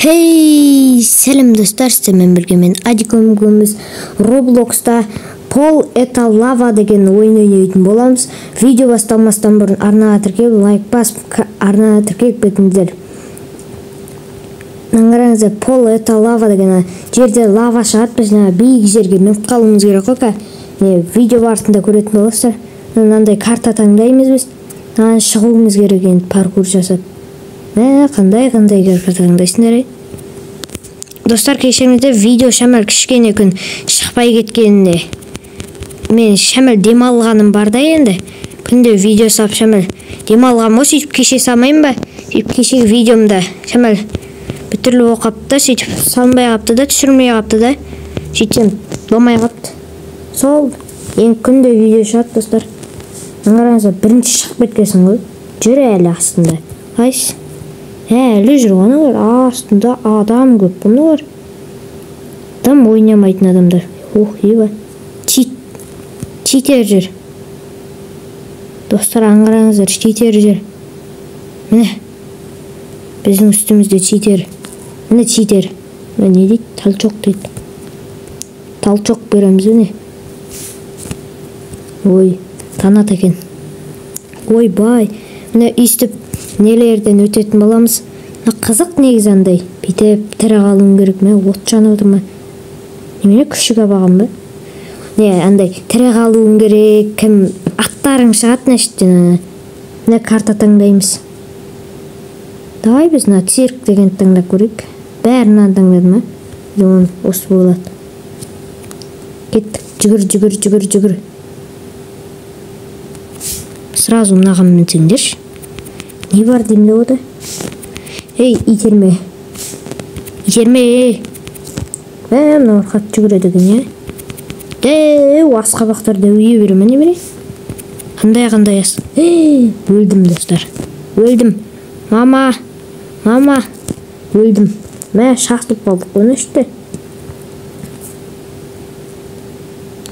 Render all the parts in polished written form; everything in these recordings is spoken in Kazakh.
Hey, selam dostlar, sizlerle birlikte men Adikon ekөөбүз Roblox'ta Pol это lava деген oyun oynayotgan bolamiz. Video bastалмастан burun arnaga tirkеп, like basıp arnaga tirkеп ketиңиздер. Наңараңыздар, Pol это lava деген жерде лава шығат, біз бийик жерге меніп қалуымыз керек қой. Видео барысында көретін боласыздар. Мынандай карта таңдаймыз біз. Шығуымыз керек енді паркур жасап. Қандай карта таңдайсыңдар? Достар, кешіріңіздер, видео шамал кішкене күн шықпай кеткеніне. Мен шамал демалғаным бар да енді. Күнде видео сап шамал демалғам осы, сөйтіп кеше салмайым ба? Сөйтіп кешегі видеомда шамал бүтірлі оқапты да, сөйтіп салмай қапты да, түсірмей қапты да. Сөйтсем болмай қапты. Сол ең күнде видео шығады достар. Аңғараңыздар, бірінші шығып кеткесін ғой. Жүр әлі астында. Қайс? Әлі жүр, оны бар, астында адам көп, бұны бар. Адам ойнамайтын адамдар. Еба. Читер жүр. Достар, аңғараңыздар, читер жүр. Міне. Біздің үстімізде читер. Міне читер. Не дейді? Талчоқ дейді. Талчоқ береміз, не? Ой, танат екен. Ой, бай. Міне үйстіп нелерден өтетін боламыз. Қызық негізі андай. Битеп тірі қалуым керек ме? От жанып отыр ма? Немене күшіге бағам ба? Не, андай тірі қалуым керек. Кім аттарың шығатын әшттен. Міне карта таңдаймыз. Давай біз цирк деген таңдап көрейік. Бәрінен таңдады ма? Жон осы болады. Кеттік. Жүгір. Сразу мынаған мінсеңдерші. Не бар деймді ода? Ей, итерме. Мына орқат жүгіреді екен, асқабақтарды өйе бере ме не бере? Қандай ас? Өлдім достар. Өлдім. Мама. Өлдім. Шақсылып қалдық оны үшті.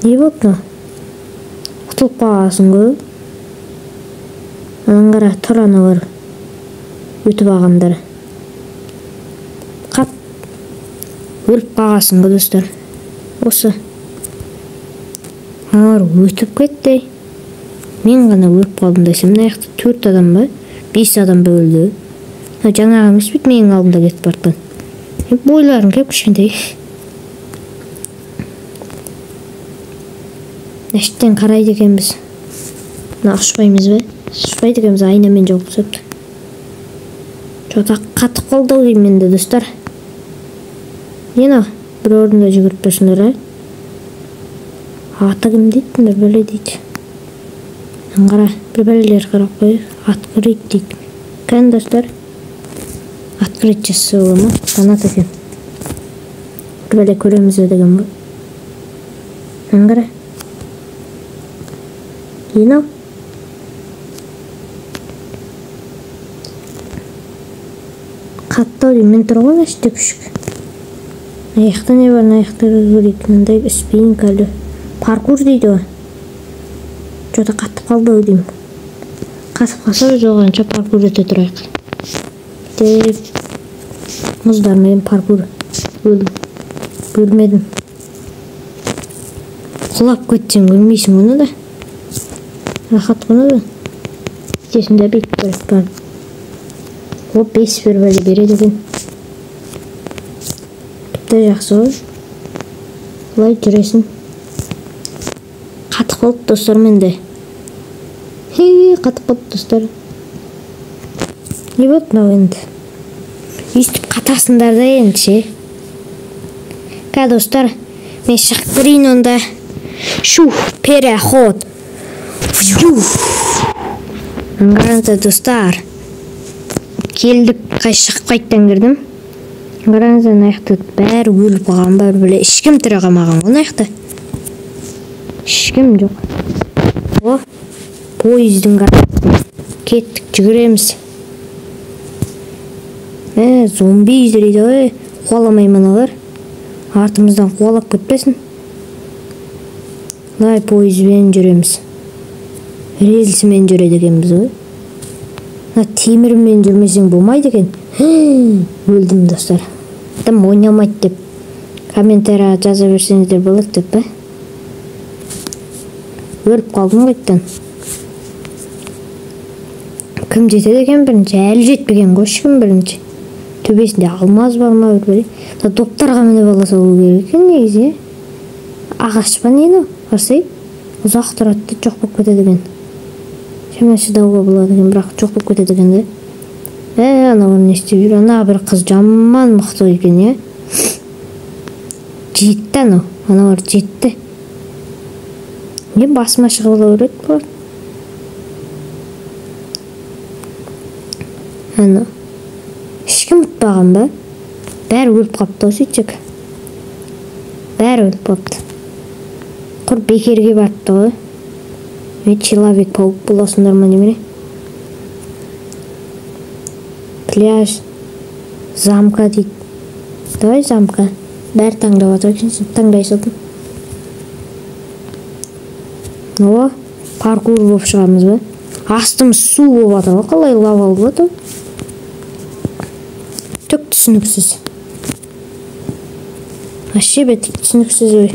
Не болды? Құтылып қаласың ғой. Аңғара тұраны бар. Өтіп ағандар. Қап. Өліп қағасың ғой достар. Осы. Аңғар өтіп кетті. Мен ғана өліп қалдым десем. Мына яқты 4 адам ба? 5 адам ба өлді. Жаңағы емес бет менің алдымда кетіп бартқан. Бойларың кеп кішкентай. Әштен қарайды екенбіз. Мына ұшпаймыз ба? Ұшпайды екенбіз, айнамен жауып сөпті. Жота қатып қалды деймін менде достар. Ена, бір орында жүгіріп берсіңдер, аты кім дейді, бір бәле дейді. Аңғара, бір бәлелер қарап қойып, открыть дейді. Кән достар, открыть жассы олы ма? Танат екен. Бір бәле көреміз деген бұл. Аңғара. Ена. Қаттау деймін, мен тұрған әшті күшік. Аяқта не бар, аяқта көрейік, мындай спинкалы. Паркур дейді ғой. Жота қаттып қалды деймін. Қатып қалса жоғанша паркур өте тұрайық. Деп, мұздармен паркур өлдім. Көрмедім. Құлап көтсем көрмейсің оны да. Рахат құны да. Тесінде бейт көріп бар. О, 5 бір бәлі береді екен. Тіпті жақсы ғой. Бұлай жүресің. Қатып қалды достар менде. Қатып қалды достар. Не болды мынау енді? Үйстіп қатасыңдар да енді ше. Достар, мен шықтырайын онда. Переход. Аңғарыңыздар достар. Келдік, шығып қайттан кірдім. Қараңыздар, аяқты бәрі өліп қалған бар, біле ешкім тірі қалмаған ғой аяқты. Ешкім жоқ. О, пойыздың қарап кеттік, жүгіреміз. Зомби жүзірейді ғой, қуаламай мұналар. Артымыздан қуалап көтпесін. Лай пойызбен жүреміз. Рельсімен жүреді екенбіз ғой. Темірмен жүрмесең болмайды екен. Өлдім достар. айтам ойнамайт деп комментарийге жаза берсеңиздер болот деп өлүп калдым кайттан. Ким жетет экен биринчи? Әлі жетпеген го ешким биринчи. Төбесинде алмаз барма билбейм. Доптарга минип ала салуу керек экен негизи. Агач па нені? Карсай. Узак турат да жок болуп кетет экен. Шеме чыдауга болот экен, бирок жок болуп кетет экен да. Ана не иштеп жүр? Ана бир кыз жаман мыкты экен, Жетти ана бар жетти. Не басма чыгып ала берет булар? Ана. Ешким утпаган ба? Бәрі өлүп калыптыр сөйтсек. Бәрі өлүп калыптыр. Кур бекерге барыпты го. Человек-паук болосуңдар ма неме? Пляж. Замка дейт. Давай замка. Бәрі таңдап атыр екен, сен таңдай салдың. О, паркур болып шығамыз ба? Астымыз су болып атыр ғой, қалай лава болады? Түк түсініксіз. Вообще бет түсініксіз ой.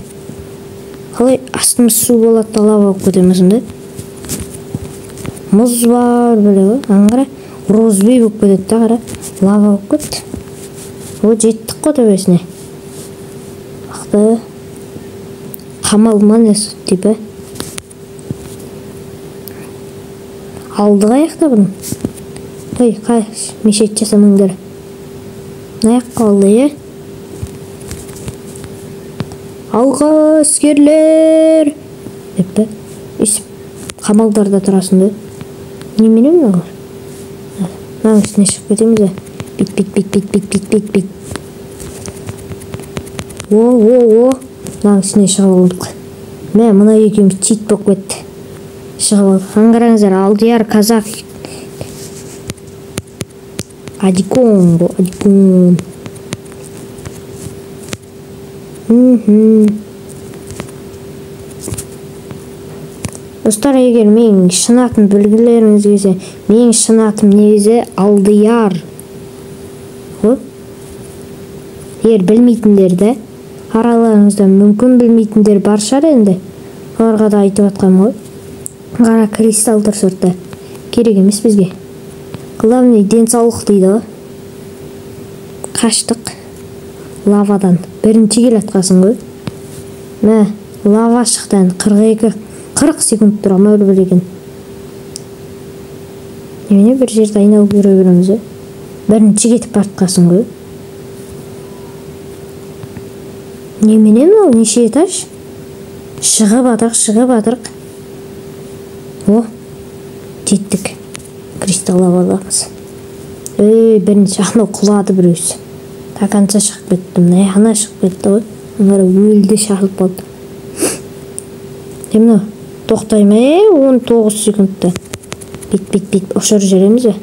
Қалай астымыз су болады да лава болып кетемізін да? Мұз бар біле ғой, аңғара розбей болып кетеді да, қара лава болып кетті. О, жеттік қой төбесіне. Бақты қамалман ес типі. Алдыға аяқта бұның. Ой, қай мешет жасамыңдар. Аяқ қалды, Алға әскерлер! Депті. Үсіп қамалдарда тұрасың да. Немене ме бар? Маңның үстіне шығып кетеміз. Бит. О. Маңның үстіне шығып алдық. Мына екеуміз чит болып кетті. Шығып алдық. Аңғараңыздар, Алдияр казак. Адикон. Достар, егер менің шын атым білгілеріңіз келсе, менің шын атым негізі Алдияр. Егер білмейтіндерді, араларыңызда мүмкін білмейтіндер бар шығар енді. Оларға да айтып атқам ғой. Қара кристалдар сорты. Керек емес бізге. Главный денсаулық дейді ғой. Қаштық лавадан. Бірінші кел атқасын ғой. Лава шықтан 40 секунд тұрама өлі білеген. Немене бір жерді айналып көре береміз. Бірінші кетіп артқасын ғой. Немене мынау неше этаж? Шығып атырық. О, жеттік. Кристалл лаваламыз. Бірінші анау құлады біреусі. Таканша шығып кетті. Аяғына шығып кетті ғой. Онары өлді шағылып болды. Демді, тоқтайма 19 секундта. Бит. Ошыр жүреміз бе?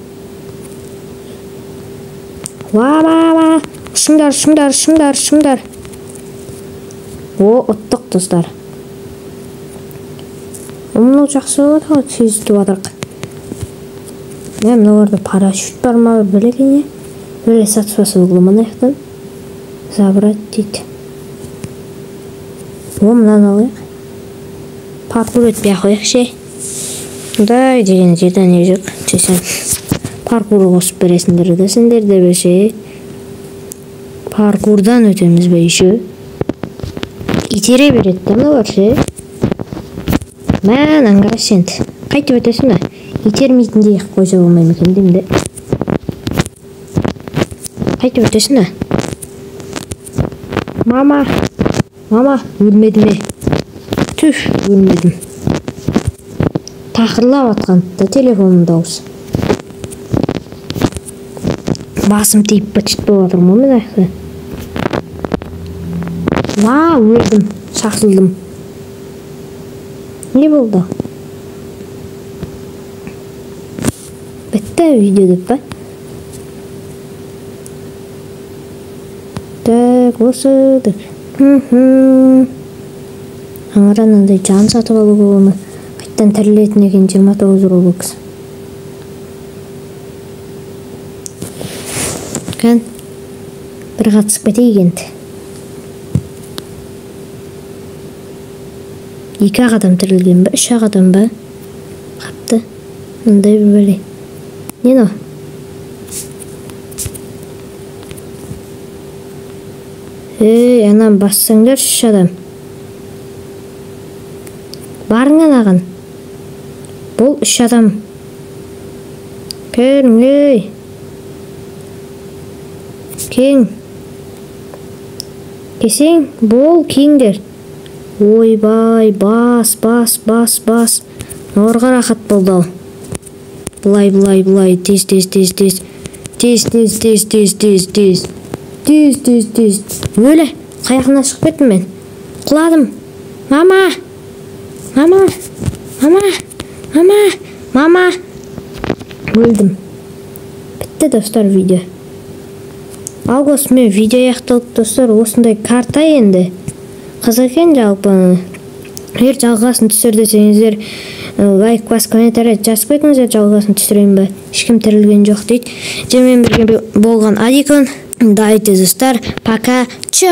Ва. Шыңдар. О, ұттық достар. Мұны жақсы болады, сезітіп адырық. Мыналарда парашют бар ма білеген, Böyle saçma uygulama yaptım. Zabrat дейді. Мынаны алайық. Паркур өтпей қояйық ше. Дай деген жерден не жоқ. Сен паркур қосып бересіңдер де сендер де беше. Паркурдан өтеміз бе еще. Итере береді де мыналар ше. Аңғара сен. Қайтып өтесің бе? Итермейтіндей қойса болмай ма екен деймін де. Қайтып өтесің бе? Мама, өлмедім бе? Түф, өлмедім. Тақырлап атқанды телефонның дауысы. Басым тиіп бітіп отырмын мен аяқты. Өлдім, шақсылдым. Не болды? Бітті видео деп па? Так, осыдық. Аңыранандай жан сатып алуға оны қайттан тірілетін екен 29 робокс. бір қатысып кетейік енді. 2 адам тірілген ба, 3 адам ба? Қапты. Мындай бір бәле. Не о? Анан бассаңдар 3 адам. Барың анаған. Бұл 3 адам. Көрің, Кең. Кесең, бол, кеңдер. Ойбай, бас. Орға рахат болды ал. Бұлай, тез. Өлі, қаяқына шығып кеттім мен. Құладым. Мама. Өлдім. Бітті достар видео. Ал осымен видео аяқталды достар. Осындай карта енді. Қызық екен жалпы. Егер жалғасын түсір десеңіздер, лайк бас, комментарий жазып кетіңіздер, жалғасын түсірейін бе. Ешкім тірілген жоқ дейді. Менімен бірге болған Адикон. Дайте достар. Пока. Чао.